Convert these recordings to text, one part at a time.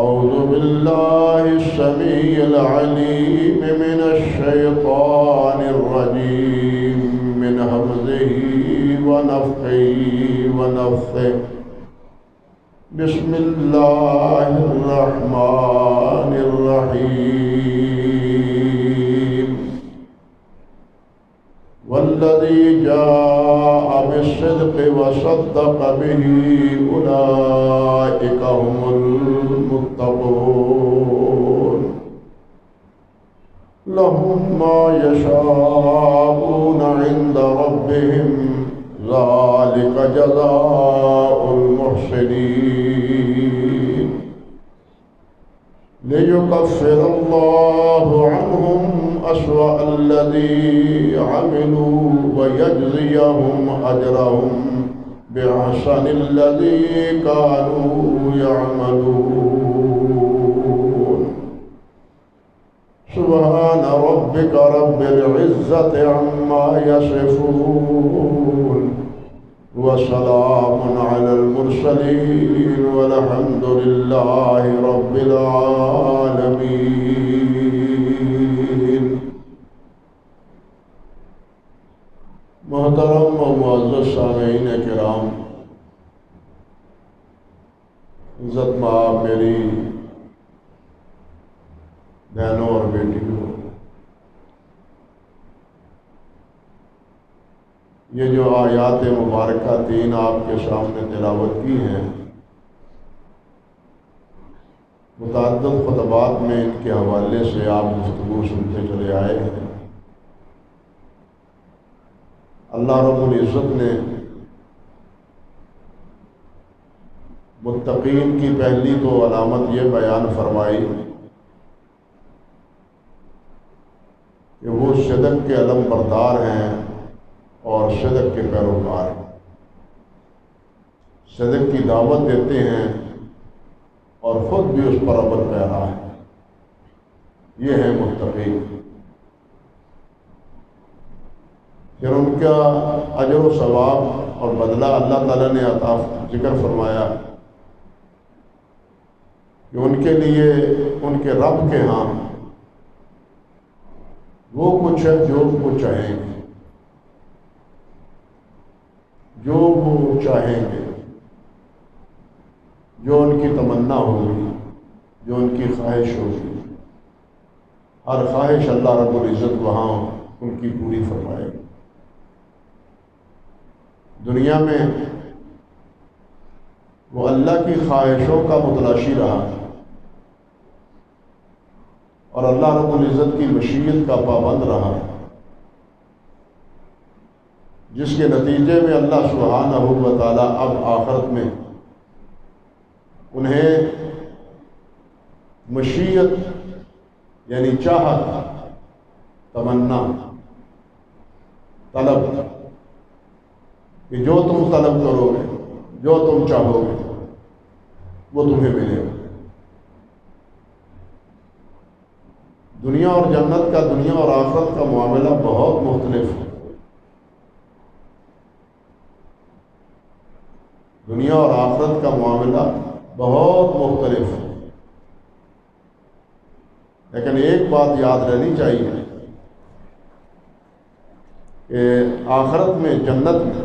أعوذ بالله السميع العليم من الشيطان الرجيم من همزه ونفخه ونفثه بسم الله الرحمن الرحيم والذي جاء بالصدق وصدق به أولئك هم المتقون لهم ما يشاءون عند ربهم ذلك جزاء المحسنين ليكفر الله عنهم أسوأ الذي عملوا ويجزيهم أجرهم بأحسن الذي كانوا يعملون سبحان ربك رب العزة عما يصفون وسلام على المرسلين والحمد لله رب العالمين۔ محترم و معزز سامعین کرام، عزت مآب میری بہنوں اور بیٹیوں، یہ جو آیات مبارکہ تین آپ کے سامنے تلاوت کی ہیں، متعدد خطبات میں ان کے حوالے سے آپ گفتگو سنتے چلے آئے ہیں۔ اللہ رب العزت نے متقین کی پہلی تو علامت یہ بیان فرمائی کہ وہ صدق کے علم بردار ہیں اور صدق کے پیروکار ہیں، صدق کی دعوت دیتے ہیں اور خود بھی اس پر عمل پیرا ہے، یہ ہے متقین۔ پھر ان کا اجر و ثواب اور بدلہ اللہ تعالیٰ نے عطا ذکر فرمایا کہ ان کے لیے ان کے رب کے ہاں وہ کچھ ہے جو وہ چاہیں گے، جو وہ چاہیں گے، جو ان کی تمنا ہوگی، جو ان کی خواہش ہوگی، ہر خواہش اللہ رب العزت وہاں ان کی پوری فرمائے گی۔ دنیا میں وہ اللہ کی خواہشوں کا متلاشی رہا اور اللہ رب العزت کی مشیت کا پابند رہا، جس کے نتیجے میں اللہ سبحانہ و تعالیٰ اب آخرت میں انہیں مشیت یعنی چاہت، تمنا، طلب کہ جو تم طلب کرو گے، جو تم چاہو گے وہ تمہیں ملے گا۔ دنیا اور جنت کا، دنیا اور آخرت کا معاملہ بہت مختلف ہے۔ دنیا اور آخرت کا معاملہ بہت مختلف ہے، لیکن ایک بات یاد رہنی چاہیے کہ آخرت میں، جنت میں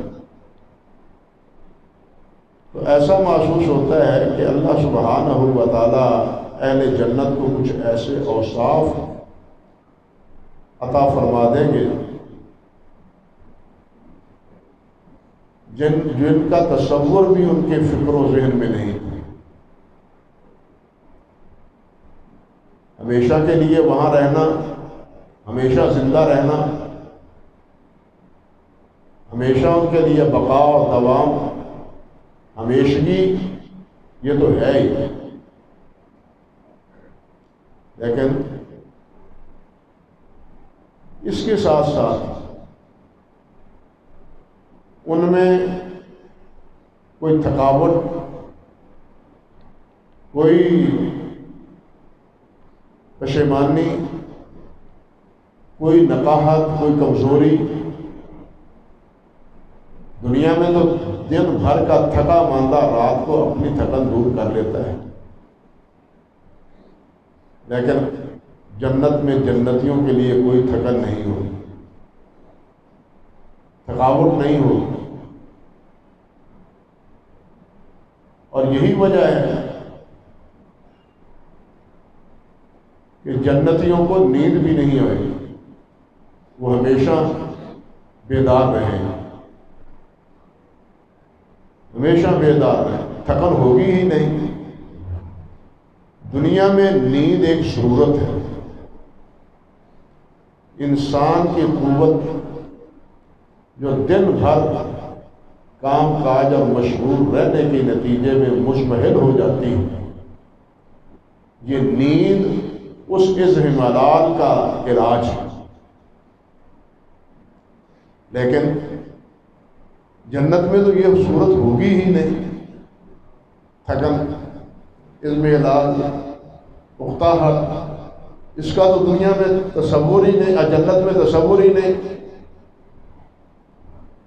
تو ایسا محسوس ہوتا ہے کہ اللہ سبحانہ و تعالیٰ اہل جنت کو کچھ ایسے اوصاف عطا فرما دیں گے جن کا تصور بھی ان کے فکر و ذہن میں نہیں تھا۔ ہمیشہ کے لیے وہاں رہنا، ہمیشہ زندہ رہنا، ہمیشہ ان کے لیے بقا اور دوام، ہمیشگی، یہ تو ہے ہی، لیکن اس کے ساتھ ساتھ ان میں کوئی تھکاوٹ، کوئی پشیمانی، کوئی نقاہت، کوئی کمزوری، دنیا میں تو دن بھر کا تھکا ماندہ رات کو اپنی تھکن دور کر لیتا ہے، لیکن جنت میں جنتیوں کے لیے کوئی تھکن نہیں ہوگی، تھکاوٹ نہیں ہوگی۔ اور یہی وجہ ہے کہ جنتیوں کو نیند بھی نہیں آئے گی، وہ ہمیشہ بیدار رہیں، ہمیشہ بیدار رہیں، تھکن ہوگی ہی نہیں۔ دنیا میں نیند ایک ضرورت ہے، انسان کی قوت جو دن بھر کام کاج اور مشغول رہنے کے نتیجے میں مشمحل ہو جاتی ہے، یہ نیند اس اضمحلال کا علاج ہے۔ لیکن جنت میں تو یہ صورت ہوگی ہی نہیں، تھکن، اضمحلال، اکتاہٹ، اس کا تو دنیا میں تصور ہی نہیں، جنت میں تصور ہی نہیں،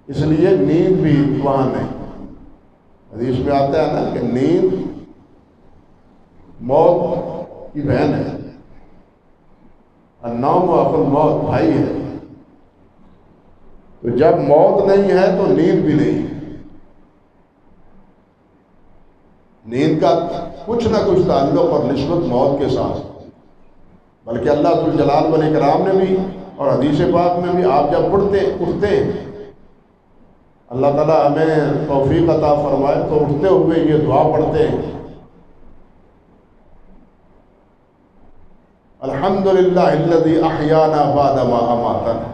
اس لیے نیند بھی وہاں نہیں۔ حدیث میں آتا ہے نا کہ نیند موت کی بہن ہے، النوم اخو الموت، بھائی ہے۔ تو جب موت نہیں ہے تو نیند بھی نہیں ہے۔ نیند کا کچھ نہ کچھ تعلق اور نسبت موت کے ساتھ، بلکہ اللہ ذوالجلال والاکرام نے بھی اور حدیث پاک میں بھی آپ جب اٹھتے ہیں، اللہ تعالیٰ ہمیں توفیق عطا فرمائے تو اٹھتے ہوئے یہ دعا پڑھتے ہیں، الحمدللہ الذی احیانا بعد ما اماتنا۔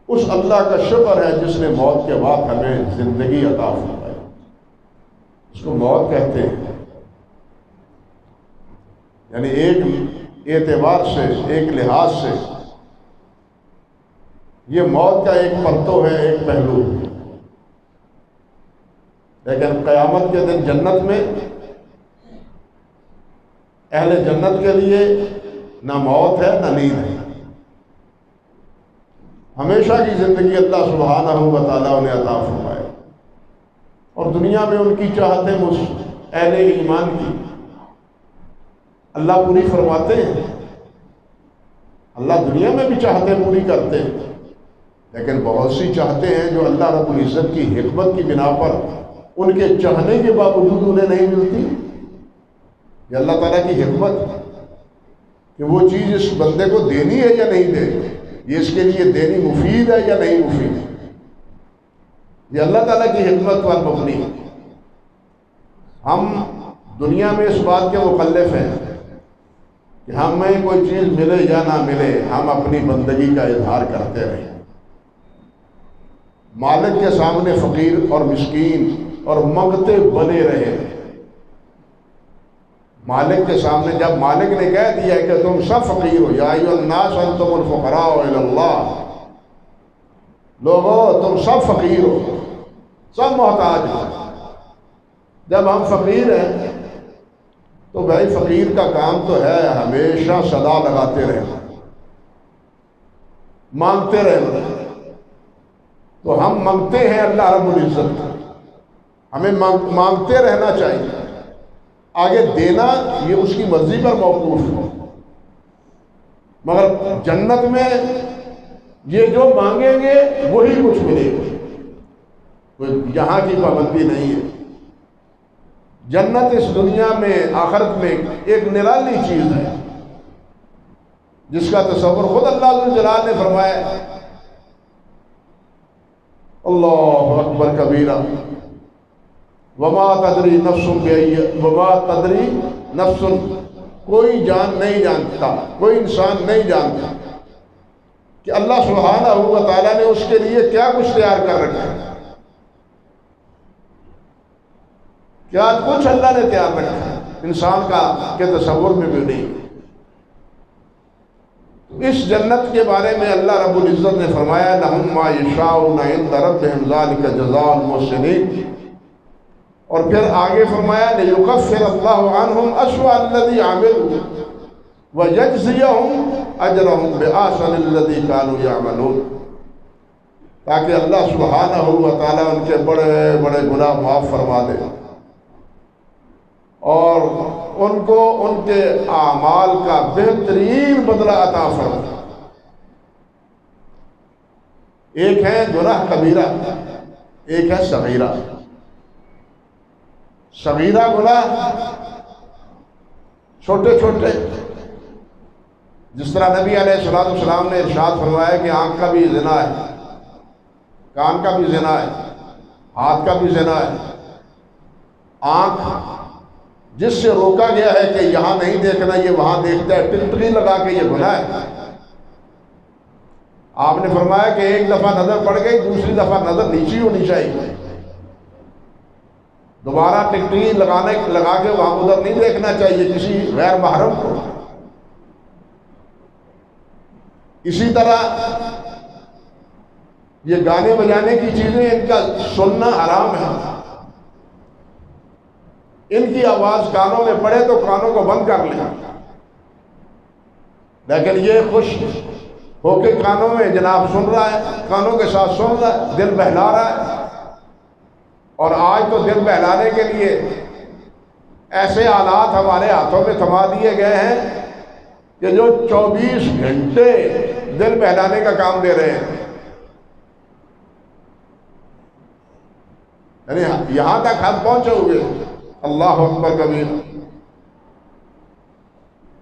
اس اللہ کا شکر ہے جس نے موت کے بعد ہمیں زندگی عطا فرمائی، اس کو موت کہتے ہیں۔ یعنی ایک اعتبار سے، ایک لحاظ سے یہ موت کا ایک پرتو ہے، ایک پہلو ہے۔ لیکن قیامت کے دن جنت میں اہل جنت کے لیے نہ موت ہے نہ نیند ہے، ہمیشہ کی زندگی اللہ سبحانہ و تعالیٰ انہیں عطا فرمائے۔ اور دنیا میں ان کی چاہتیں اہل ایمان کی اللہ پوری فرماتے ہیں، اللہ دنیا میں بھی چاہتیں پوری کرتے ہیں، لیکن بہت سی چاہتے ہیں جو اللہ رب العزت کی حکمت کی بنا پر ان کے چاہنے کے باوجود انہیں نہیں ملتی۔ یہ اللہ تعالیٰ کی حکمت کہ وہ چیز اس بندے کو دینی ہے یا نہیں دینی، یہ اس کے لیے دینی مفید ہے یا نہیں مفید، یہ اللہ تعالیٰ کی حکمت پر مبنی ہے۔ ہم دنیا میں اس بات کے مکلف ہیں کہ ہمیں کوئی چیز ملے یا نہ ملے، ہم اپنی بندگی کا اظہار کرتے رہیں، مالک کے سامنے فقیر اور مسکین اور منگتے بنے رہے۔ مالک کے سامنے جب مالک نے کہہ دیا ہے کہ تم سب فقیر ہو، یا ایھا الناس انتم الفقراء الی اللہ، لوگو تم سب فقیر ہو، سب محتاج ہو۔ جب ہم فقیر ہیں تو بھائی فقیر کا کام تو ہے ہمیشہ صدا لگاتے رہنا، مانگتے رہنا۔ تو ہم مانگتے ہیں اللہ رب العزت، ہمیں مانگتے رہنا چاہیے، آگے دینا یہ اس کی مرضی پر موقوف ہے۔ مگر جنت میں یہ جو مانگیں گے وہی کچھ ملے گا، کوئی یہاں کی پابندی نہیں ہے۔ جنت اس دنیا میں آخرت میں ایک نرالی چیز ہے جس کا تصور خود اللہ ذوالجلال نے فرمایا، اللہ اکبر کبیرہ، وما تدری نفس، کوئی جان نہیں جانتا، کوئی انسان نہیں جانتا کہ اللہ سبحانہ و تعالیٰ نے اس کے لیے کیا کچھ تیار کر رکھا ہے، کیا کچھ اللہ نے تیار رکھا ہے، انسان کا کے تصور میں بھی نہیں۔ اس جنت کے بارے میں اللہ رب العزت نے فرمایا لَهُم مَّا يَشَاءُونَ عِندَ رَبِّهِمْ ذَلِكَ جَزَاءُ الْمُحْسِنِينَ، اور پھر آگے فرمایا لِيُكَفِّرَ اللَّهُ عَنْهُمْ أَسْوَأَ الَّذِي عَمِلُوا وَيَجْزِيَهُمْ أَجْرَهُمْ بِأَحْسَنِ الَّذِي كَانُوا يَعْمَلُونَ، تاکہ اللہ سبحانہ و تعالیٰ ان کے بڑے بڑے گناہ معاف فرما دے اور ان کو ان کے اعمال کا بہترین بدلہ عطا فرما۔ ایک ہے گناہ کبیرہ، ایک ہے صغیرہ۔ صغیرہ گناہ چھوٹے چھوٹے، جس طرح نبی علیہ السلام نے ارشاد فرمایا کہ آنکھ کا بھی زنا ہے، کان کا بھی زنا ہے، ہاتھ کا بھی زنا ہے۔ آنکھ جس سے روکا گیا ہے کہ یہاں نہیں دیکھنا، یہ وہاں دیکھتا ہے، ٹلٹلی لگا کے یہ گناہ ہے۔ آپ نے فرمایا کہ ایک دفعہ نظر پڑ گئی، دوسری دفعہ نظر نیچی ہونی چاہیے، دوبارہ ٹکٹی لگا کے وہاں ادھر نہیں دیکھنا چاہیے کسی غیر محرم کو۔ اسی طرح یہ گانے بجانے کی چیزیں، ان کا سننا حرام ہے۔ ان کی آواز کانوں میں پڑے تو کانوں کو بند کر لیں، لیکن یہ خوش ہو کے کانوں میں جناب سن رہا ہے، کانوں کے ساتھ سن رہا ہے، دل بہلا رہا ہے۔ اور آج تو دل بہلانے کے لیے ایسے آلات ہمارے ہاتھوں میں تھما دیے گئے ہیں کہ جو 24 گھنٹے دل بہلانے کا کام دے رہے ہیں۔ یعنی یہاں تک حد پہنچے ہوئے، اللہ اکبر کبیر۔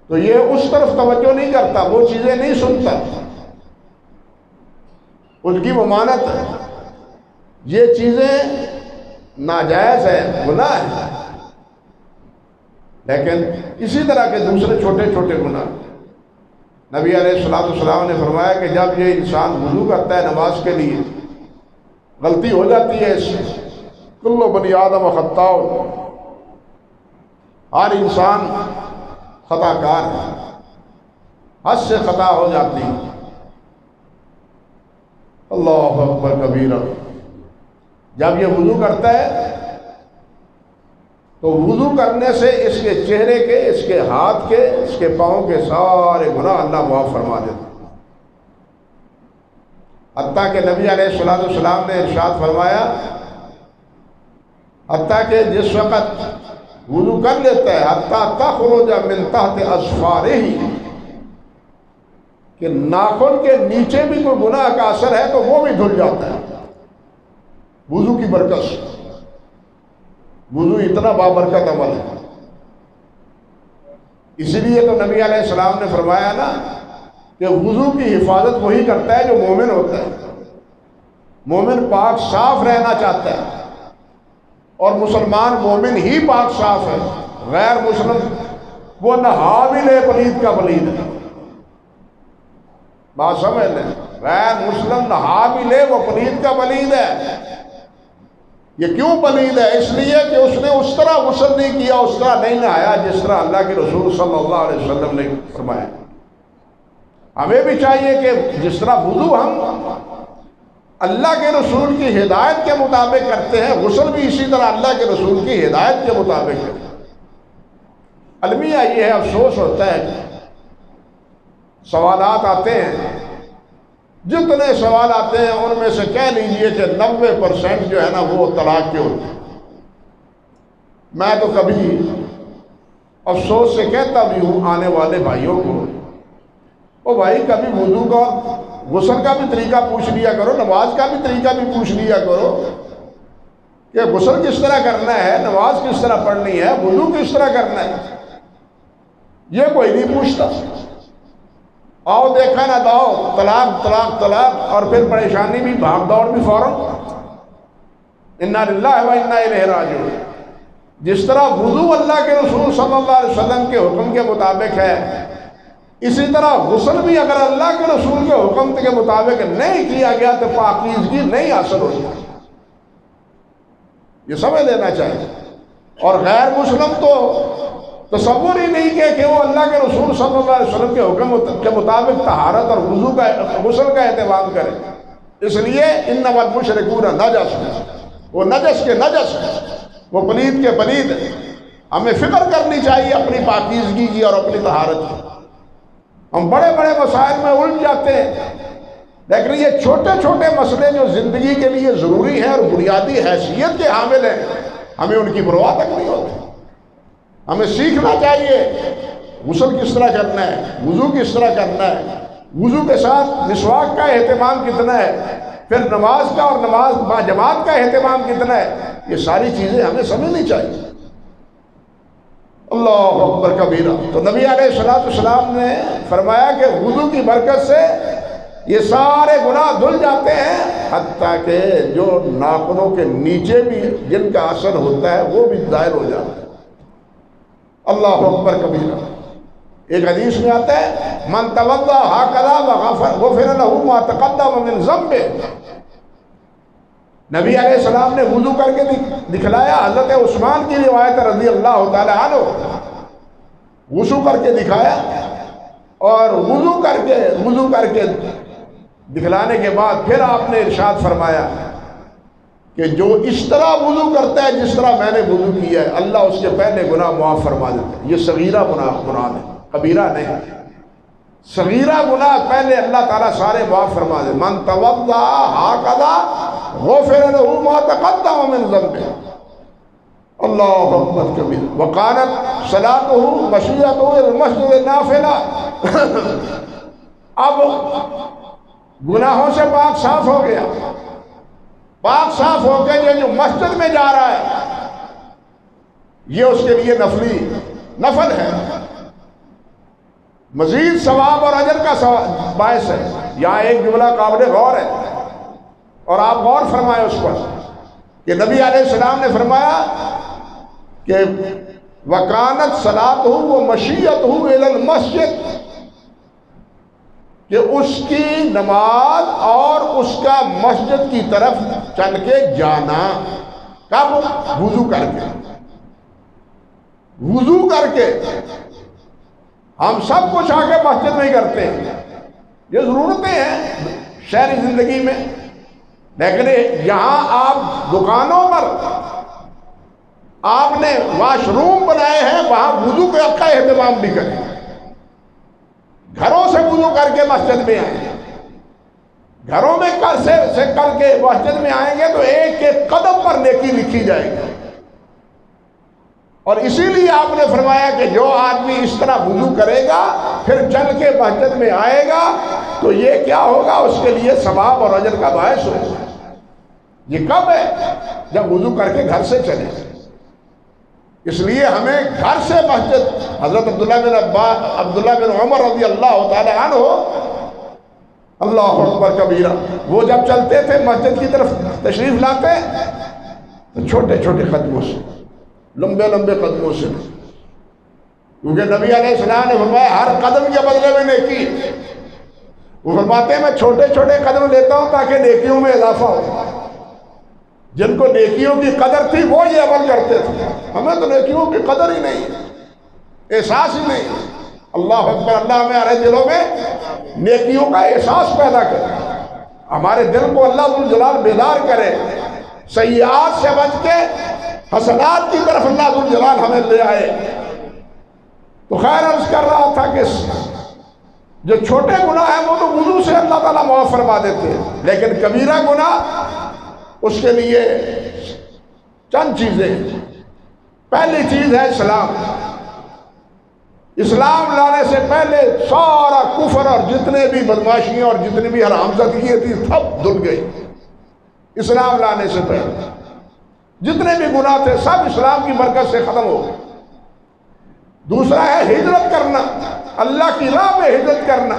تو یہ اس طرف توجہ نہیں کرتا، وہ چیزیں نہیں سنتا، ان کی ممانت ہے، یہ چیزیں ناجائز ہے، گناہ ہے۔ لیکن اسی طرح کے دوسرے چھوٹے چھوٹے گناہ، نبی علیہ السلام نے فرمایا کہ جب یہ انسان وضو کرتا ہے نماز کے لیے، غلطی ہو جاتی ہے اس سے، کل بنی آدم خطاء، ہر انسان خطا کار ہے، حد سے خطا ہو جاتی ہے۔ اللہ اکبر کبیرہ۔ جب یہ وضو کرتا ہے تو وضو کرنے سے اس کے چہرے کے، اس کے ہاتھ کے، اس کے پاؤں کے سارے گناہ اللہ معاف فرما دیتا ہے۔ حتیٰ کہ نبی علیہ السلام نے ارشاد فرمایا، حتیٰ کہ جس وقت وضو کر لیتا ہے، حتیٰ تخرج من تحت اظفارہ، کہ ناخن کے نیچے بھی کوئی گناہ کا اثر ہے تو وہ بھی دھل جاتا ہے وضو کی برکت سے۔ وضو اتنا بابرکت عمل ہے، اسی لیے تو نبی علیہ السلام نے فرمایا نا کہ وضو کی حفاظت وہی کرتا ہے جو مومن ہوتا ہے۔ مومن پاک صاف رہنا چاہتا ہے، اور مسلمان مومن ہی پاک صاف ہے۔ غیر مسلم وہ نہا بھی لے پلید کا پلید ہے، بات سمجھ لیں، غیر مسلم نہا بھی لے وہ پلید کا پلید ہے۔ یہ کیوں پلید ہے؟ اس لیے کہ اس نے اس طرح غسل نہیں کیا، اس طرح نہیں نہایا جس طرح اللہ کے رسول صلی اللہ علیہ وسلم نے فرمایا۔ ہمیں بھی چاہیے کہ جس طرح وضو ہم اللہ کے رسول کی ہدایت کے مطابق کرتے ہیں، غسل بھی اسی طرح اللہ کے رسول کی ہدایت کے مطابق کرتے ہیں۔ المیہ یہ ہے، افسوس ہوتا ہے، سوالات آتے ہیں، جتنے سوال آتے ہیں ان میں سے کہہ لیجئے کہ 90% جو ہے نا وہ طلاق کے ہوتے ہیں۔ میں تو کبھی افسوس سے کہتا بھی ہوں آنے والے بھائیوں کو، او بھائی کبھی وضو کا غسل کا بھی طریقہ پوچھ لیا کرو، نماز کا بھی طریقہ بھی پوچھ لیا کرو کہ غسل کس طرح کرنا ہے، نماز کس طرح پڑھنی ہے، وضو کس طرح کرنا ہے، یہ کوئی نہیں پوچھتا۔ آؤ دیکھا نہ داؤ، طلاق طلاق طلاق، اور پھر پریشانی بھی، بھاگ دوڑ بھی فوراً۔ انا للہ و انا الیہ راجعون۔ جس طرح وضو اللہ کے رسول صلی اللہ علیہ وسلم کے حکم کے مطابق ہے، اسی طرح غسل بھی اگر اللہ کے رسول کے حکم کے مطابق نہیں کیا گیا تو پاکیزگی نہیں حاصل ہوتی، یہ سمجھ لینا چاہیے۔ اور غیر مسلم تو تصور ہی نہیں کہ وہ اللہ کے رسول صلی اللہ علیہ وسلم کے حکم کے مطابق طہارت اور وضو کا، غسل کا اہتمام کرے۔ اس لیے انما المشرکون نجس، وہ نجس کے نجس ہے، وہ پلید کے پلید ہے۔ ہمیں فکر کرنی چاہیے اپنی پاکیزگی کی اور اپنی طہارت کی۔ ہم بڑے بڑے مسائل میں الجھ جاتے ہیں، لیکن یہ چھوٹے چھوٹے مسئلے جو زندگی کے لیے ضروری ہیں اور بنیادی حیثیت کے حامل ہیں، ہمیں ان کی پرواہ تک نہیں ہوتی۔ ہمیں سیکھنا چاہیے غسل کس طرح کرنا ہے، وضو کس طرح کرنا ہے، وضو کے ساتھ مسواک کا اہتمام کتنا ہے، پھر نماز کا اور نماز با جماعت کا اہتمام کتنا ہے، یہ ساری چیزیں ہمیں سمجھنی چاہیے۔ اللہ اکبر کبیرہ۔ تو نبی علیہ السلام نے فرمایا کہ وضو کی برکت سے یہ سارے گناہ دھل جاتے ہیں، حتیٰ کہ جو ناخنوں کے نیچے بھی جن کا اثر ہوتا ہے وہ بھی ظاہر ہو جاتا ہے۔ اللہ اکبر کبیرہ۔ ایک حدیث میں آتا ہے من توضأ هكذا غفر له ما تقدم من ذنبه۔ نبی علیہ السلام نے وضو کر کے دکھلایا، حضرت عثمان کی روایت رضی اللہ تعالی عنہ، وضو کر کے دکھایا، اور وضو کر کے دکھلانے کے بعد پھر آپ نے ارشاد فرمایا کہ جو اس طرح وضو کرتا ہے جس طرح میں نے وضو کیا ہے، اللہ اس کے پہلے گناہ معاف فرما دیتا ہے۔ یہ صغیرہ گناہ ہے، کبیرہ نہیں۔ صغیرہ گناہ پہلے اللہ تعالیٰ سارے معاف فرما دے۔ من توضأ هكذا غفر له ما تقدم من ذنبه۔ اللہ اکبر کبیر۔ وقالت صلاته مشيئته الى المسجد نافلہ۔ اب گناہوں سے پاک صاف ہو گیا، پاک صاف ہو کے یہ جو مسجد میں جا رہا ہے یہ اس کے لیے نفل ہے، مزید ثواب اور اجر کا باعث ہے۔ یہاں ایک جملہ قابل غور ہے اور آپ غور فرمائیں اس پر کہ نبی علیہ السلام نے فرمایا کہ وَكَانَتْ صَلَاتُهُ وَمَشِيَّتُهُ إِلَى الْمَسْجِدِ، کہ اس کی نماز اور اس کا مسجد کی طرف چل کے جانا، کب؟ وضو کر کے۔ وضو کر کے ہم سب کچھ آ کے مسجد میں ہی کرتے ہیں، یہ ضرورتیں ہیں شہری زندگی میں، لیکن یہاں آپ دکانوں پر آپ نے واش روم بنائے ہیں، وہاں وضو کا اہتمام بھی کریں۔ گھروں سے وضو کر کے مسجد میں آئیں، گھروں میں سے کر کے مسجد میں آئیں گے تو ایک ایک قدم پر نیکی لکھی جائے گی۔ اور اسی لیے آپ نے فرمایا کہ جو آدمی اس طرح وضو کرے گا پھر چل کے مسجد میں آئے گا تو یہ کیا ہوگا؟ اس کے لیے ثواب اور اجر کا باعث ہوگا۔ یہ کب ہے؟ جب وضو کر کے گھر سے چلے۔ اس لیے ہمیں گھر سے مسجد، حضرت عبداللہ بن عمر رضی اللہ تعالی عنہ، اللہ اکبر کبیرہ، وہ جب چلتے تھے مسجد کی طرف تشریف لاتے تو چھوٹے چھوٹے قدموں سے، لمبے لمبے قدموں سے، کیونکہ نبی علیہ السلام نے فرمایا ہر قدم کے بدلے میں نیکی۔ وہ فرماتے ہیں میں چھوٹے چھوٹے قدم لیتا ہوں تاکہ نیکیوں میں اضافہ ہو۔ جن کو نیکیوں کی قدر تھی وہ یہ عمل کرتے تھے، ہمیں تو نیکیوں کی قدر ہی نہیں، احساس ہی نہیں۔ اللہ اکبر، اللہ ہمیں ہمارے دلوں میں نیکیوں کا احساس پیدا کرے، ہمارے دل کو اللہ ذو الجلال بیدار کرے، سیئات سے بچ کے حسنات کی طرف اللہ ذو الجلال ہمیں لے آئے۔ تو خیر عرض کر رہا تھا کہ جو چھوٹے گناہ ہیں وہ تو وضو سے اللہ تعالیٰ معاف فرما دیتے ہیں، لیکن کبیرہ گناہ اس کے لیے چند چیزیں۔ پہلی چیز ہے اسلام۔ اسلام لانے سے پہلے سارا کفر اور جتنے بھی بدماشیاں اور جتنی بھی حرام زدگیاں تھی سب دھل گئی۔ اسلام لانے سے پہلے جتنے بھی گناہ تھے سب اسلام کی برکت سے ختم ہو گئے۔ دوسرا ہے ہجرت کرنا، اللہ کی راہ میں ہجرت کرنا۔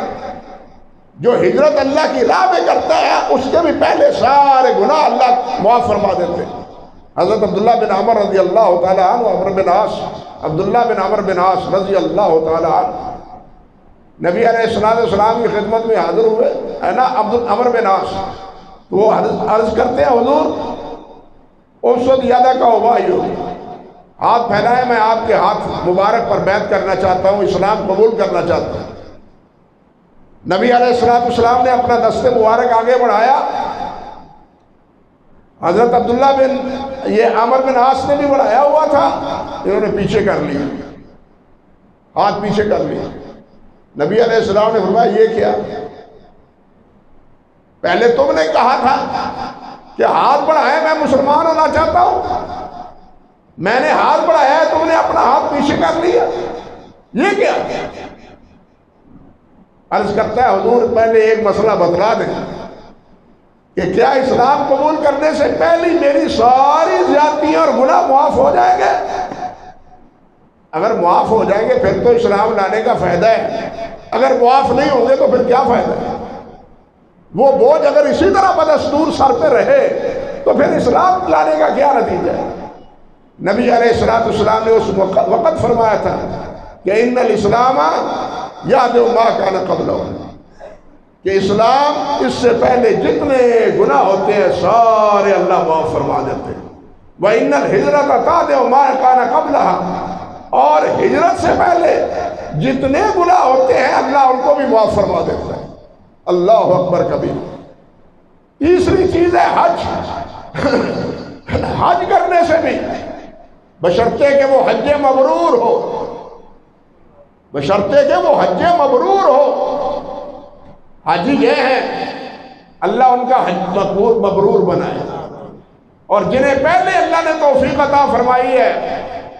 جو ہجرت اللہ کی راہ میں کرتا ہے اس کے بھی پہلے سارے گناہ اللہ معاف فرما دیتے ہیں۔ حضرت عبداللہ بن عمر رضی اللہ تعالیٰ عنہ، عبداللہ بن عمر بن عاص رضی اللہ تعالیٰ عنہ نبی علیہ السلام کی خدمت میں حاضر ہوئے، ہے نا، عمر بن عاص، تو وہ عرض کرتے ہیں حضور ارشد یدک وبایع، ہاتھ پھیلائے، میں آپ کے ہاتھ مبارک پر بیعت کرنا چاہتا ہوں، اسلام قبول کرنا چاہتا ہوں۔ نبی علیہ السلام نے اپنا دست مبارک آگے بڑھایا، حضرت عبداللہ بن عمر بن عاص نے بھی بڑھایا ہوا تھا، انہوں نے پیچھے کر لیا، ہاتھ پیچھے کر لیا۔ نبی علیہ السلام نے فرمایا یہ کیا؟ پہلے تم نے کہا تھا کہ ہاتھ بڑھائے، میں مسلمان ہونا چاہتا ہوں، میں نے ہاتھ بڑھایا ہے، تم نے اپنا ہاتھ پیچھے کر لیا، یہ کیا؟ عرض کرتا ہے حضور پہلے ایک مسئلہ بتلا دیں کہ کیا اسلام قبول کرنے سے پہلے میری ساری زیادتیاں اور گناہ معاف ہو جائیں گے؟ اگر معاف ہو جائیں گے پھر تو اسلام لانے کا فائدہ ہے، اگر معاف نہیں ہوں گے تو پھر کیا فائدہ ہے؟ وہ بوجھ اگر اسی طرح بدستور سر پہ رہے تو پھر اسلام لانے کا کیا نتیجہ ہے؟ نبی علیہ السلام نے اس وقت فرمایا تھا کہ ان الاسلام یہدم ما کان قبلہ، کہ اسلام اس سے پہلے جتنے گناہ ہوتے ہیں سارے اللہ معاف فرما دیتے ہیں۔ وَإِنَّ الْهِجْرَةَ تَعْدِلُ مَا كَانَ قَبْلَهَا، اور ہجرت سے پہلے جتنے گناہ ہوتے ہیں اللہ ان کو بھی معاف فرما دیتا ہے۔ اللہ اکبر کبیر۔ تیسری چیز ہے حج۔ حج کرنے سے بھی بشرطے کہ وہ حج مبرور ہو، بشرطے کہ وہ حج مبرور ہو۔ حاجی یہ ہیں اللہ ان کا حج مبرور بنائے، اور جنہیں پہلے اللہ نے توفیق عطا فرمائی ہے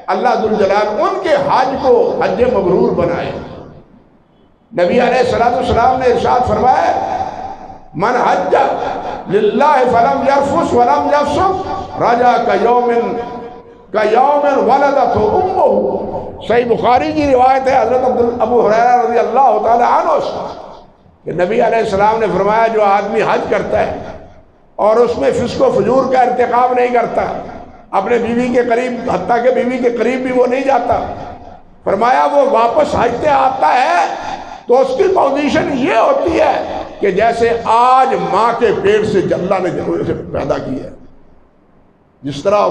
اللہ ذوالجلال ان کے حج کو حج مبرور بنائے۔ نبی علیہ السلام نے ارشاد فرمایا من حج للہ فلم یرفث ولم یفسق رجع کیوم ولدتہ امہ۔ صحیح بخاری کی روایت ہے حضرت ابو ہریرہ رضی اللہ تعالی عنہ کہ نبی علیہ السلام نے فرمایا جو آدمی حج کرتا ہے اور اس میں فسق و فجور کا ارتکاب نہیں کرتا، اپنے بیوی کے قریب، حتیٰ کہ بیوی کے قریب بھی وہ نہیں جاتا، فرمایا وہ واپس حج سے آتا ہے تو اس کی پوزیشن یہ ہوتی ہے کہ جیسے آج ماں کے پیٹ سے اللہ نے پیدا کیا ہے، جس طرح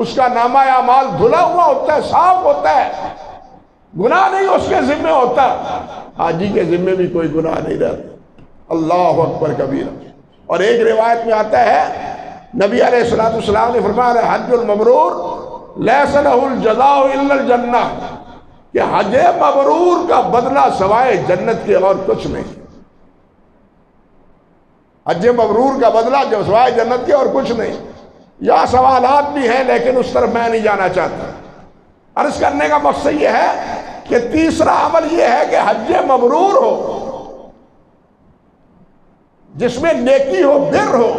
اس کا نامہ اعمال دھلا ہوا ہوتا ہے، صاف ہوتا ہے، گناہ نہیں اس کے ذمہ ہوتا، حاجی کے ذمہ بھی کوئی گناہ نہیں رہتا۔ اللہ اکبر کبیرہ۔ اور ایک روایت میں آتا ہے نبی علیہ السلام نے فرمایا حج المبرور لیس لہ الجزاء الا الجنہ، کہ حج مبرور کا بدلہ سوائے جنت کے اور کچھ نہیں۔ حج مبرور کا بدلہ جو سوائے جنت کے اور کچھ نہیں۔ یہاں سوالات بھی ہیں لیکن اس طرف میں نہیں جانا چاہتا۔ عرض کرنے کا مقصد یہ ہے کہ تیسرا عمل یہ ہے کہ حج مبرور ہو جس میں نیکی ہو، بر ہو،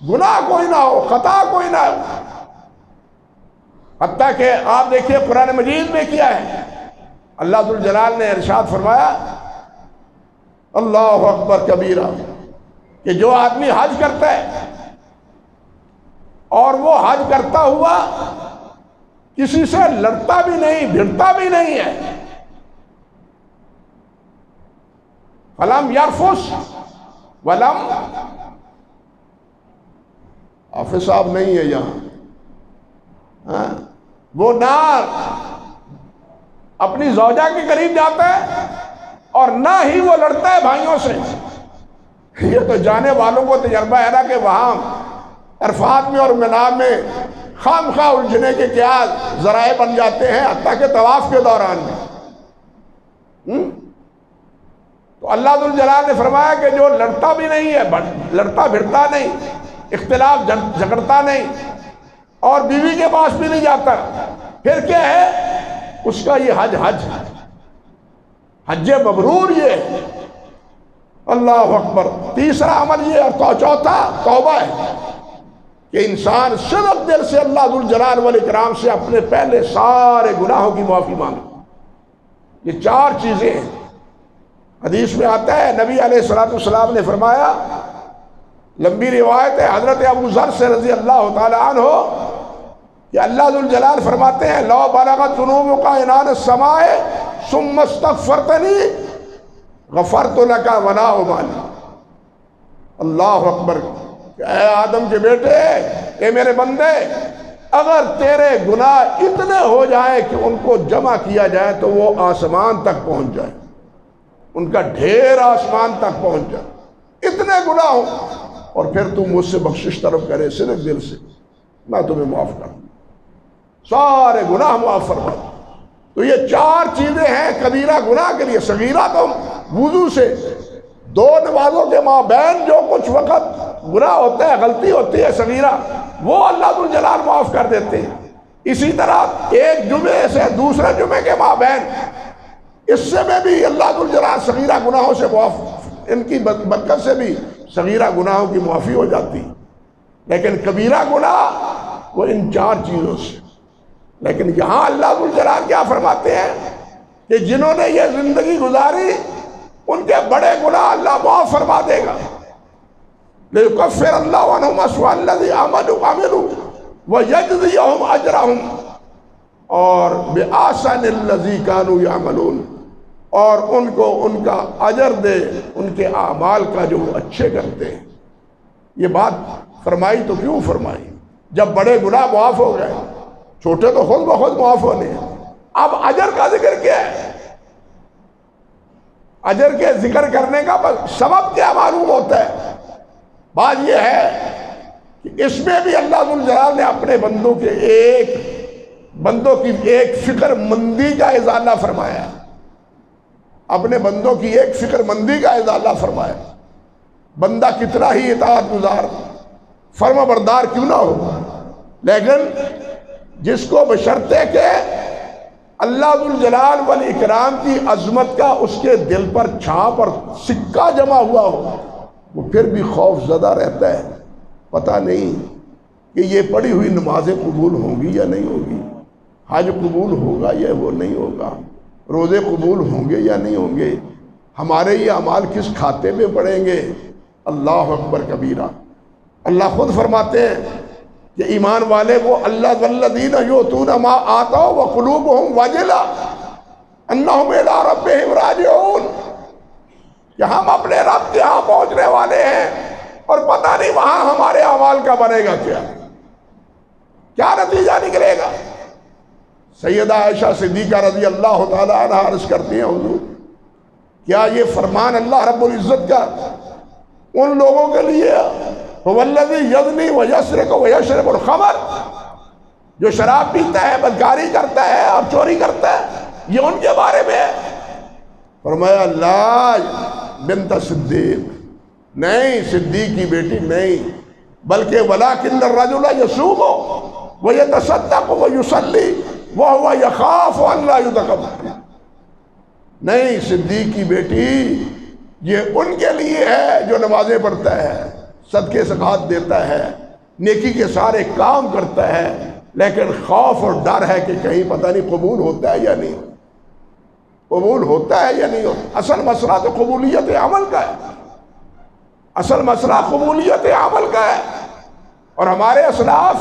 گناہ کوئی نہ ہو، خطا کوئی نہ ہو۔ حتیٰ کہ آپ دیکھیے قرآن مجید میں کیا ہے، اللہ ذوالجلال نے ارشاد فرمایا اللہ اکبر کبیرہ، کہ جو آدمی حج کرتا ہے اور وہ حج کرتا ہوا کسی سے لڑتا بھی نہیں، بھڑتا بھی نہیں ہے، فلم یرفث ولم، حافظ صاحب نہیں ہے یہاں، وہ نہ اپنی زوجہ کے قریب جاتا ہے اور نہ ہی وہ لڑتا ہے بھائیوں سے۔ یہ تو جانے والوں کو تجربہ ہے نا کہ وہاں عرفات میں اور منی میں خام خواہ الجھنے کے کیا ذرائع بن جاتے ہیں، حتیٰ کہ طواف کے دوران میں۔ تو اللہ ذوالجلال نے فرمایا کہ جو لڑتا بھی نہیں ہے، لڑتا بھڑتا نہیں، اختلاف جھگڑتا نہیں، اور بیوی کے پاس بھی نہیں جاتا، پھر کیا ہے اس کا یہ حج مبرور یہ ہے۔ اللہ اکبر۔ تیسرا عمل یہ اور چوتھا توبہ ہے کہ انسان صرف دل سے اللہ ذوالجلال والاکرام سے اپنے پہلے سارے گناہوں کی معافی مانگے۔ یہ چار چیزیں ہیں۔ حدیث میں آتا ہے نبی علیہ السلام نے فرمایا، لمبی روایت ہے حضرت ابو ذر سے رضی اللہ تعالی عنہ، کہ اللہ ذوالجلال فرماتے ہیں لو بلغت ذنوبک عنان السماء ثم استغفرتنی غفرت لک ولا ابالی۔ اللہ اکبر۔ اے آدم کے بیٹے، اے میرے بندے، اگر تیرے گناہ اتنے ہو جائیں کہ ان کو جمع کیا جائے تو وہ آسمان تک پہنچ جائے، ان کا ڈھیر آسمان تک پہنچ جائے، اتنے گناہ ہو، اور پھر تم مجھ سے بخشش طلب کرے صرف دل سے، میں تمہیں معاف کر دوں، سارے گناہ معاف فرما۔ تو یہ چار چیزیں ہیں کبیرہ گناہ کے لیے۔ صغیرہ تو وضو سے، دو نمازوں کے مابین جو کچھ وقت گناہ ہوتا ہے، غلطی ہوتی ہے صغیرہ، وہ اللہ ذو الجلال معاف کر دیتے ہیں۔ اسی طرح ایک جمعے سے دوسرے جمعے کے مابین اس سے میں بھی اللہ ذو الجلال صغیرہ گناہوں سے معاف، ان کی برکت سے بھی صغیرہ گناہوں کی معافی ہو جاتی، لیکن کبیرہ گناہ وہ ان 4 چیزوں سے۔ لیکن یہاں اللہ ذو الجلال کیا فرماتے ہیں کہ جنہوں نے یہ زندگی گزاری ان کے بڑے گناہ اللہ معاف فرما دے گا۔ لِيُكَفِّرَ اللَّهُ عَنْهُمْ أَسْوَأَ الَّذِي عَمِلُوا وَيَجْزِيَهُمْ أَجْرَهُمْ اور بِأَحْسَنِ الَّذِي كَانُوا يَعْمَلُونَ، اور ان کو ان کا اجر دے ان کے اعمال کا جو وہ اچھے کرتے ہیں۔ یہ بات فرمائی تو کیوں فرمائی؟ جب بڑے گناہ معاف ہو گئے، چھوٹے تو خود بخود معاف ہونے ہیں، اب اجر کا ذکر کیا ہے؟ اجر کے ذکر کرنے کا سبب کیا معلوم ہوتا ہے؟ بات یہ ہے کہ اس میں بھی اللہ ذو الجلال نے اپنے بندوں کی ایک فکر مندی کا ازالہ فرمایا، اپنے بندوں کی ایک فکر مندی کا ازالہ فرمایا۔ بندہ کتنا ہی اطاعت گزار فرما بردار کیوں نہ ہو، لیکن جس کو بشرطے کہ اللہ ذو الجلال والاکرام کی عظمت کا اس کے دل پر چھاپ اور سکہ جمع ہوا ہو، وہ پھر بھی خوف زدہ رہتا ہے، پتہ نہیں کہ یہ پڑھی ہوئی نمازیں قبول ہوں گی یا نہیں ہوگی، حج قبول ہوگا یا وہ نہیں ہوگا، روزے قبول ہوں گے یا نہیں ہوں گے، ہمارے یہ اعمال کس کھاتے میں پڑیں گے۔ اللہ اکبر کبیرہ۔ اللہ خود فرماتے ہیں کہ ایمان والے وہ اللہ والذین یؤتون ما آتوا وقلوبہم وجلہ انہم الی ربہم راجعون، کہ ہم اپنے رب کے ہاں پہنچنے والے ہیں اور پتہ نہیں وہاں ہمارے اعمال کا بنے گا کیا نتیجہ نکلے گا۔ سیدہ عائشہ صدیقہ رضی اللہ تعالی عنہا عرض کرتی ہیں، حضور کیا یہ فرمان اللہ رب العزت کا ان لوگوں کے لیے هو الذی یزنی ویسرق ویشرب الخمر، جو شراب پیتا ہے، بدکاری کرتا ہے اور چوری کرتا ہے، یہ ان کے بارے میں ہے؟ فرمایا لا بنت صدیق، نہیں صدیق کی بیٹی نہیں، بلکہ ولکن الرجل یصوم ویتصدق ویصلی وہو یخاف ان لا یتقبل، نہیں صدیق کی بیٹی یہ ان کے لیے ہے جو نمازیں پڑھتا ہے، صدقے زکوٰۃ دیتا ہے، نیکی کے سارے کام کرتا ہے، لیکن خوف اور ڈر ہے کہ کہیں پتہ نہیں قبول ہوتا ہے یا نہیں، قبول ہوتا ہے یا نہیں ہوتا۔ اصل مسئلہ تو قبولیت عمل کا ہے، اصل مسئلہ قبولیت عمل کا ہے۔ اور ہمارے اسلاف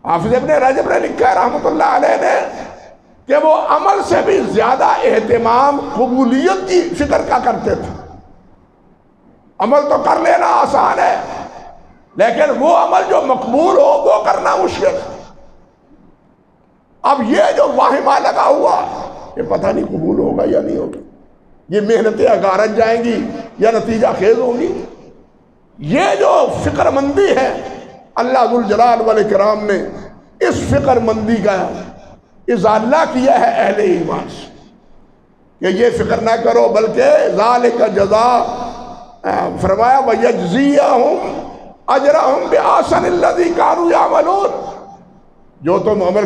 حافظ ابن رجب نے لکھا ہے رحمۃ اللہ علیہ نے کہ وہ عمل سے بھی زیادہ اہتمام قبولیت کی فکر کا کرتے تھے۔ عمل تو کر لینا آسان ہے، لیکن وہ عمل جو مقبول ہو وہ کرنا مشکل ہے۔ اب یہ جو واہمہ لگا ہوا کہ پتہ نہیں قبول ہوگا یا نہیں ہوگا، یہ محنتیں اگارت جائیں گی یا نتیجہ خیز ہوں گی، یہ جو فکر مندی ہے اللہ ذو الجلال والاکرام نے اس فکر مندی کا ازالہ کیا ہے اہل ایمان سے، کہ یہ فکر نہ کرو، بلکہ ذالک جزاء فرمایا وَيَجْزِيَهُمْ أَجْرَهُمْ بِأَحْسَنِ الَّذِي كَانُوا يَعْمَلُونَ، جو تم عمل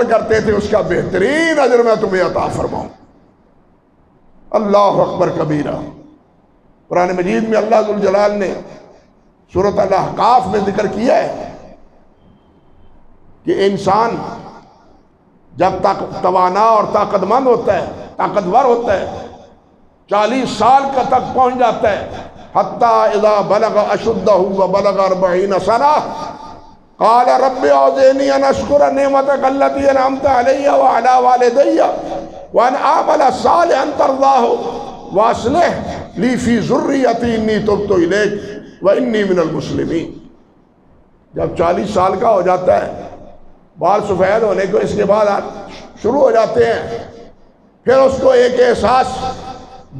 کرتے تھے اس کا بہترین اجر میں تمہیں عطا فرماؤں۔ اللہ اکبر کبیرہ۔ قرآن مجید میں اللہ ذو الجلال نے سورۃ الاحقاف میں ذکر کیا ہے کہ انسان جب تک توانا اور طاقت مند ہوتا ہے، طاقتور ہوتا ہے، 40 سال کا تک پہنچ جاتا ہے، حتی اذا بلغ اشدہ وبلغ 40 سنہ قال رب اوزعنی ان اشکر نعمتک التی انعمت علی وعلی والدی وان اعمل صالحا ترضاہ واصلح لی فی ذریتی انی تبت الیک وانی من المسلمین۔ جب 40 سال کا ہو جاتا ہے، بال سفید ہونے کو اس کے بعد شروع ہو جاتے ہیں، پھر اس کو ایک احساس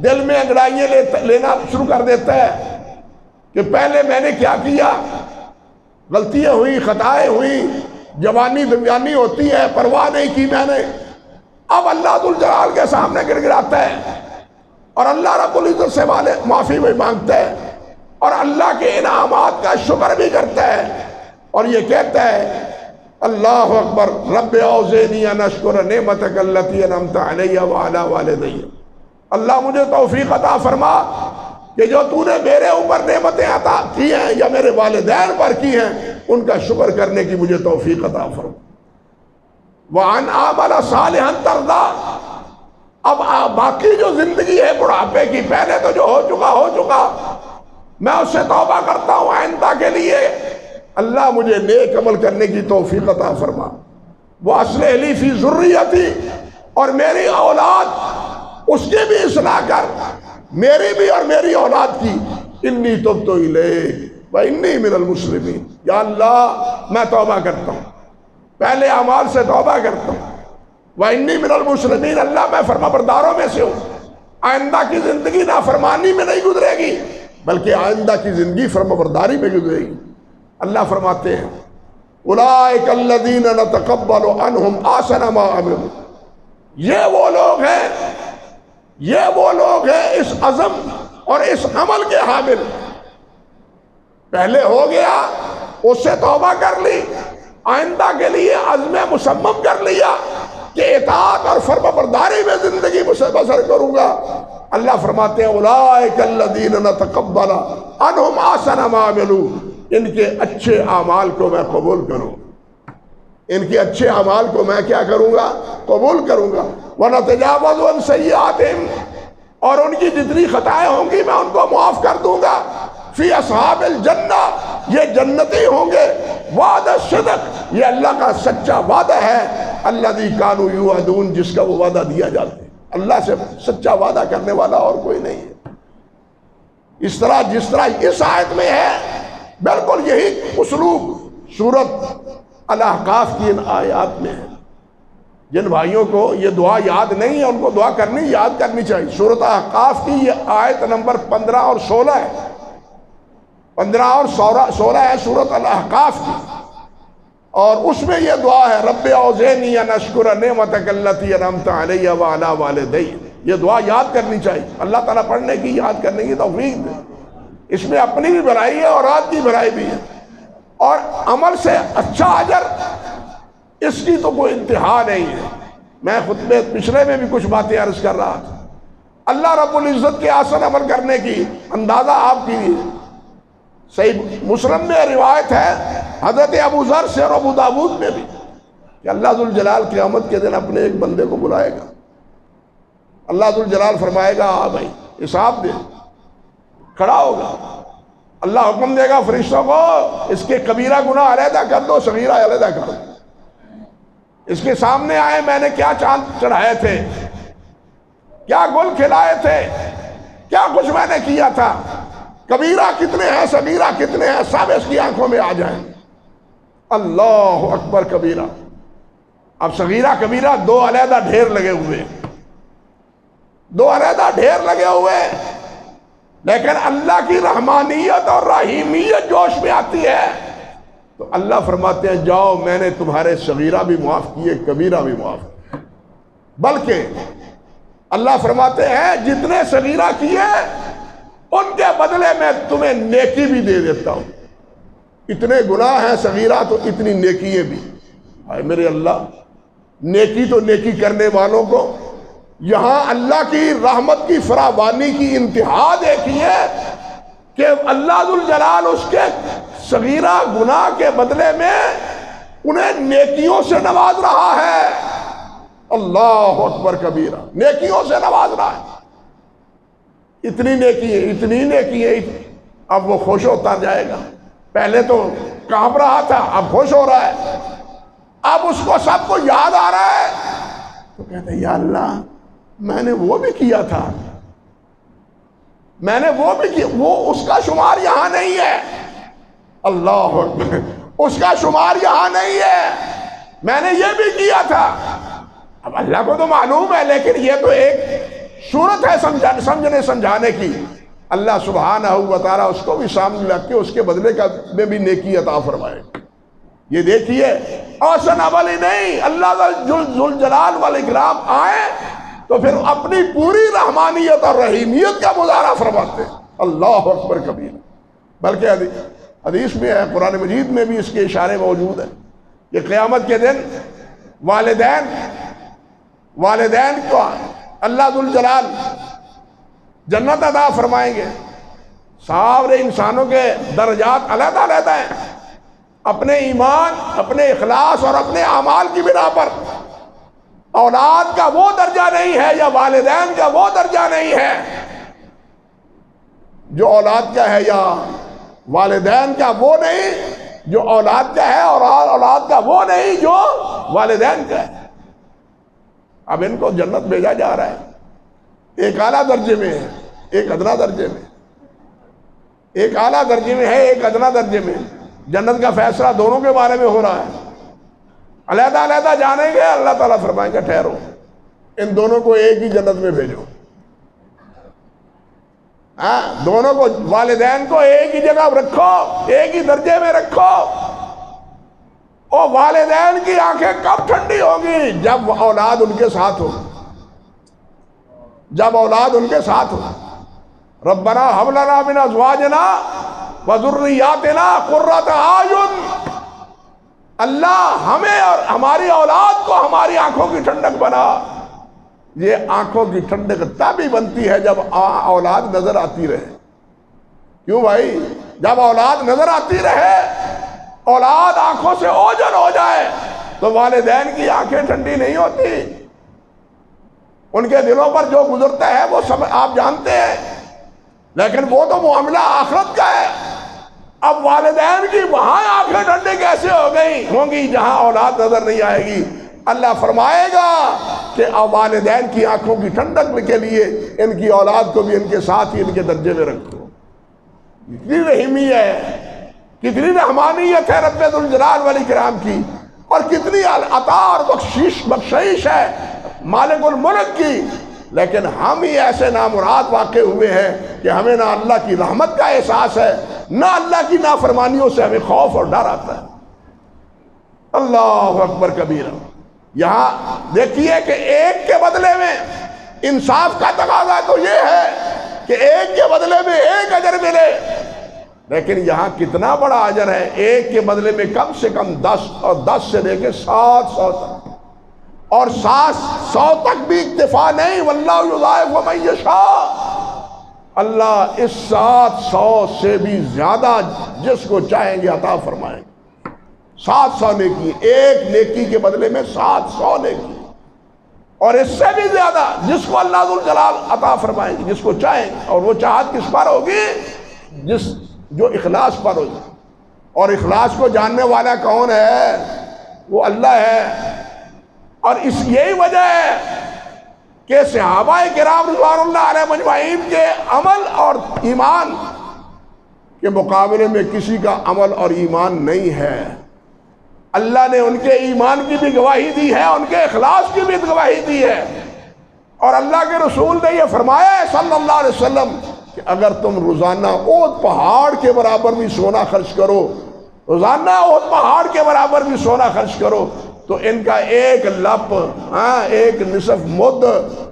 دل میں انگڑائیاں لینا شروع کر دیتا ہے کہ پہلے میں نے کیا کیا، غلطیاں ہوئی، خطائیں ہوئی، جوانی دمیانی ہوتی ہے، پرواہ نہیں کی میں نے۔ اب اللہ ذو الجلال کے سامنے گر گراتا ہے اور اللہ رب العزت سے معافی بھی مانگتا ہے اور اللہ کے انعامات کا شکر بھی کرتا ہے اور یہ کہتا ہے اللہ اکبر رب اوزعنی ان اشکر نعمتک التی انعمت علی وعلی والدی، اللہ مجھے توفیق عطا فرما کہ جو تو نے میرے اوپر نعمتیں عطا کی ہیں یا میرے والدین پر کی ہیں ان کا شکر کرنے کی مجھے توفیق عطا فرما۔ وَأَنْ أَعْمَلَ صَالِحًا تَرْضَىٰ، اب باقی جو زندگی ہے بڑھاپے کی، پہلے تو جو ہو چکا میں اس سے توبہ کرتا ہوں، آئندہ کے لیے اللہ مجھے نیک عمل کرنے کی توفیق عطا فرما۔ وَأَصْلِحْ لِي فِي ذُرِّيَّتِي، اور میری اولاد اس کی بھی اصلاح کر، میری بھی اور میری اولاد کی۔ انی تبت الیک وانی من المسلمین، یا اللہ میں توبہ کرتا ہوں، پہلے اعمال سے توبہ کرتا ہوں۔ وانی من المسلمین، اللہ میں فرما برداروں میں سے ہوں، آئندہ کی زندگی نافرمانی میں نہیں گزرے گی بلکہ آئندہ کی زندگی فرما برداری میں گزرے گی۔ اللہ فرماتے ہیں اولئک الذین نتقبل عنہم احسن ما عملوا، یہ وہ لوگ ہیں اس عزم اور اس عمل کے حامل، پہلے ہو گیا اس سے توبہ کر لی، آئندہ کے لیے عزم مصمم کر لیا کہ اطاعت اور فرما برداری میں زندگی بسر کروں گا۔ اللہ فرماتے ہیں اولئک الذین نتقبل عنہم احسن ما عملوا، ان کے اچھے اعمال کو میں قبول کروں، ان کے اچھے اعمال کو میں کیا کروں گا؟ قبول کروں گا۔ وَنَتَجَاوَزُ عَنْ سَيِّئَاتِهِمْ، اور ان کی جتنی خطائیں ہوں گی میں ان کو معاف کر دوں گا۔ فی اصحاب الجنہ، یہ جنتی ہوں گے۔ وعد الصدق، یہ اللہ کا سچا وعدہ ہے۔ الذی کانوا یوعدون، جس کا وہ وعدہ دیا جاتا ہے۔ اللہ سے سچا وعدہ کرنے والا اور کوئی نہیں ہے۔ اس طرح جس طرح اس آیت میں ہے بالکل یہی اسلوب سورۃ الاحقاف کی ان آیات میں ہے۔ جن بھائیوں کو یہ دعا یاد نہیں ہے ان کو دعا یاد کرنی چاہیے۔ سورۃ احقاف کی یہ آیت نمبر 15 اور 16 ہے، 15 اور 16 ہے سورۃ الاحقاف کی، اور اس میں یہ دعا ہے رب اوزعنی ان اشکر نعمتک التی انعمت علی وعلی والدی۔ یہ دعا یاد کرنی چاہیے، اللہ تعالیٰ پڑھنے کی یاد کرنے کی توفیق دے۔ اس میں اپنی بھی بھلائی ہے اور اولاد کی بھلائی بھی ہے، اور عمل سے اچھا اجر اس کی تو کوئی انتہا نہیں ہے۔ میں خطبے پچھلے میں بھی کچھ باتیں عرض کر رہا تھا، اللہ رب العزت کے احسن عمل کرنے کی اندازہ آپ کی صحیح مسلم میں روایت ہے حضرت ابو ذر سے اور ابو داود میں بھی کہ اللہ ذوالجلال قیامت کے دن اپنے ایک بندے کو بلائے گا۔ اللہ ذوالجلال فرمائے گا آ بھائی حساب دے، کھڑا ہوگا، اللہ حکم دے گا فرشتوں کو اس کے کبیرہ گناہ علیحدہ کر دو، صغیرہ علیحدہ کر دو۔ اس کے سامنے آئے، میں نے کیا چاند چڑھائے تھے، کیا گل کھلائے تھے، کیا کچھ میں نے کیا تھا، کبیرہ کتنے ہیں صغیرہ کتنے ہیں، سب اس کی آنکھوں میں آ جائیں۔ اللہ اکبر کبیرہ، اب صغیرہ کبیرہ دو علیحدہ ڈھیر لگے ہوئے، دو علیحدہ ڈھیر لگے ہوئے، لیکن اللہ کی رحمانیت اور رحیمیت جوش میں آتی ہے تو اللہ فرماتے ہیں جاؤ میں نے تمہارے صغیرہ بھی معاف کیے، کبیرہ بھی معاف کیے، بلکہ اللہ فرماتے ہیں جتنے صغیرہ کیے ان کے بدلے میں تمہیں نیکی بھی دے دیتا ہوں۔ اتنے گناہ ہیں صغیرہ تو اتنی نیکییں بھی۔ اے میرے اللہ، نیکی تو نیکی کرنے والوں کو یہاں اللہ کی رحمت کی فراوانی کی انتہا دیکھی ہے کہ اللہ ذوالجلال اس کے صغیرہ گناہ کے بدلے میں انہیں نیکیوں سے نواز رہا ہے۔ اللہ اکبر کبیرہ، نیکیوں سے نواز رہا ہے۔ اتنی نیکی ہے، اب وہ خوش ہوتا جائے گا۔ پہلے تو کانپ رہا تھا، اب خوش ہو رہا ہے، اب اس کو سب کو یاد آ رہا ہے تو کہتے ہیں یا اللہ میں نے وہ بھی کیا تھا، میں نے وہ بھی کیا، وہ اس کا شمار یہاں نہیں ہے۔ اللہ اکبر، اس کا شمار یہاں نہیں ہے، میں نے یہ بھی کیا تھا۔ اب اللہ کو تو معلوم ہے، لیکن یہ تو ایک صورت ہے سمجھنے سمجھانے کی۔ اللہ سبحانہ و تعالیٰ اس کو بھی سامنے رکھ کے اس کے بدلے کا میں بھی نیکی عطا فرمائے۔ یہ دیکھیے احسن عمل ہی نہیں، اللہ ذوالجلال والاکرام آئے تو پھر اپنی پوری رحمانیت اور رحیمیت کا مظاہرہ فرماتے ہیں۔ اللہ اکبر کبیر، بلکہ حدیث میں ہے، قرآن مجید میں بھی اس کے اشارے موجود ہیں کہ قیامت کے دن والدین کو اللہ ذوالجلال جنت عطا فرمائیں گے۔ سارے انسانوں کے درجات علیحدہ علیحدہ ہیں، اپنے ایمان، اپنے اخلاص اور اپنے اعمال کی بنا پر۔ اولاد کا وہ درجہ نہیں ہے یا والدین کا وہ درجہ نہیں ہے جو اولاد کا ہے، یا والدین کا وہ نہیں جو اولاد کا ہے، اور اولاد کا وہ نہیں جو والدین کا ہے۔ اب ان کو جنت بھیجا جا رہا ہے، ایک اعلیٰ درجے میں ہے، ایک ادنا درجے میں، ایک اعلیٰ درجے میں ہے، ایک ادنا درجے میں۔ جنت کا فیصلہ دونوں کے بارے میں ہو رہا ہے، علیحدہ علیحدہ جانیں گے، اللہ تعالیٰ فرمائیں گے ٹھہرو، ان دونوں کو ایک ہی جنت میں بھیجو۔ دونوں کو، والدین کو ایک ہی جگہ رکھو، ایک ہی درجے میں رکھو۔ اور والدین کی آنکھیں کب ٹھنڈی ہوگی؟ جب اولاد ان کے ساتھ ہو، جب اولاد ان کے ساتھ ہو۔ ربنا ہب لنا من ازواجنا وذریاتنا قرۃ اعین، اللہ ہمیں اور ہماری اولاد کو ہماری آنکھوں کی ٹھنڈک بنا۔ یہ آنکھوں کی ٹھنڈک تبھی بنتی ہے جب اولاد نظر آتی رہے۔ کیوں بھائی؟ جب اولاد نظر آتی رہے، اولاد آنکھوں سے اوجھل ہو جائے تو والدین کی آنکھیں ٹھنڈی نہیں ہوتی، ان کے دلوں پر جو گزرتا ہے وہ سب آپ جانتے ہیں، لیکن وہ تو معاملہ آخرت کا ہے۔ اب والدین کی وہاں آنکھیں ٹھنڈی کیسے ہوں گی جہاں اولاد نظر نہیں آئے گی؟ اللہ فرمائے گا کہ والدین کی آنکھوں کی ٹھنڈک کے لیے ان کی اولاد کو بھی ان کے ساتھ ہی ان کے درجے میں رکھو۔ کتنی رحیمی ہے، کتنی رحمانیت ہے رب ذوالجلال والاکرام کی، اور کتنی عطا اور بخشش ہے مالک الملک کی۔ لیکن ہم ہی ایسے نامراد واقع ہوئے ہیں کہ ہمیں نہ اللہ کی رحمت کا احساس ہے، نہ اللہ کی نافرمانیوں سے ہمیں خوف اور ڈر آتا ہے۔ اللہ اکبر کبیرہ۔ یہاں دیکھیے کہ ایک کے بدلے میں انصاف کا تقاضا تو یہ ہے کہ ایک کے بدلے میں ایک اجر ملے، لیکن یہاں کتنا بڑا اجر ہے، ایک کے بدلے میں کم سے کم 10، اور 10 سے لے کے 700 تک، اور 700 تک بھی اکتفا نہیں، واللہ یضاعف لمن یشاء، اللہ اس 700 سے بھی زیادہ جس کو چاہیں گے عطا فرمائیں گے۔ 700 نیکی، ایک نیکی کے بدلے میں 700 نیکی، اور اس سے بھی زیادہ جس کو اللہ ذوالجلال عطا فرمائیں گے، جس کو چاہیں گے۔ اور وہ چاہت کس پر ہوگی؟ جو اخلاص پر ہوگی، اور اخلاص کو جاننے والا کون ہے؟ وہ اللہ ہے۔ اور یہی وجہ ہے کہ صحابہ کرام رضوان اللہ علیہ مجمعین کے عمل اور ایمان کے مقابلے میں کسی کا عمل اور ایمان نہیں ہے۔ اللہ نے ان کے ایمان کی بھی گواہی دی ہے، ان کے اخلاص کی بھی گواہی دی ہے، اور اللہ کے رسول نے یہ فرمایا ہے صلی اللہ علیہ وسلم کہ اگر تم روزانہ احد پہاڑ کے برابر بھی سونا خرچ کرو، روزانہ احد پہاڑ کے برابر بھی سونا خرچ کرو، تو ان کا ایک لپ، ایک نصف مد،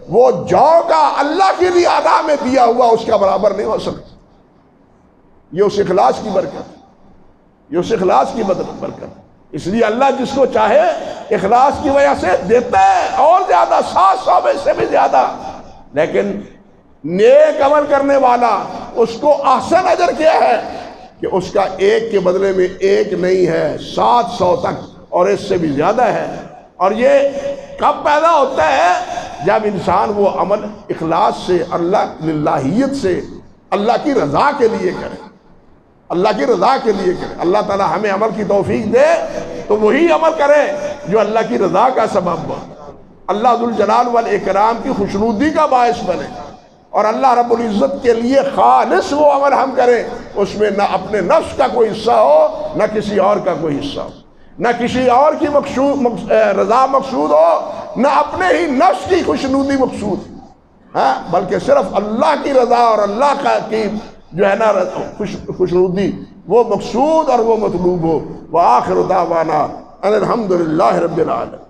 وہ جو کا اللہ کے لیے ادا میں دیا ہوا اس کا برابر نہیں ہو سکتا۔ یہ اس اخلاص کی برکت، یہ اس اخلاص کی برکت۔ اس لیے اللہ جس کو چاہے اخلاص کی وجہ سے دیتا ہے، اور زیادہ، 700 میں سے بھی زیادہ۔ لیکن نیک عمل کرنے والا، اس کو احسن اجر کیا ہے کہ اس کا ایک کے بدلے میں ایک نہیں ہے، 700 تک اور اس سے بھی زیادہ ہے۔ اور یہ کب پیدا ہوتا ہے؟ جب انسان وہ عمل اخلاص سے، اللہ للہیت سے، اللہ کی رضا کے لیے کرے، اللہ کی رضا کے لیے کرے۔ اللہ تعالی ہمیں عمل کی توفیق دے تو وہی عمل کرے جو اللہ کی رضا کا سبب ہو، اللہ ذوالجلال والاکرام کی خوشنودی کا باعث بنے، اور اللہ رب العزت کے لیے خالص وہ عمل ہم کریں، اس میں نہ اپنے نفس کا کوئی حصہ ہو، نہ کسی اور کا کوئی حصہ ہو، نہ کسی اور کی رضا مقصود ہو، نہ اپنے ہی نفس کی خوشنودی مقصود، بلکہ صرف اللہ کی رضا اور اللہ کا کی جو ہے نا خوشنودی وہ مقصود اور وہ مطلوب ہو۔ وآخر دعوانا ان الحمد للہ رب العالمین۔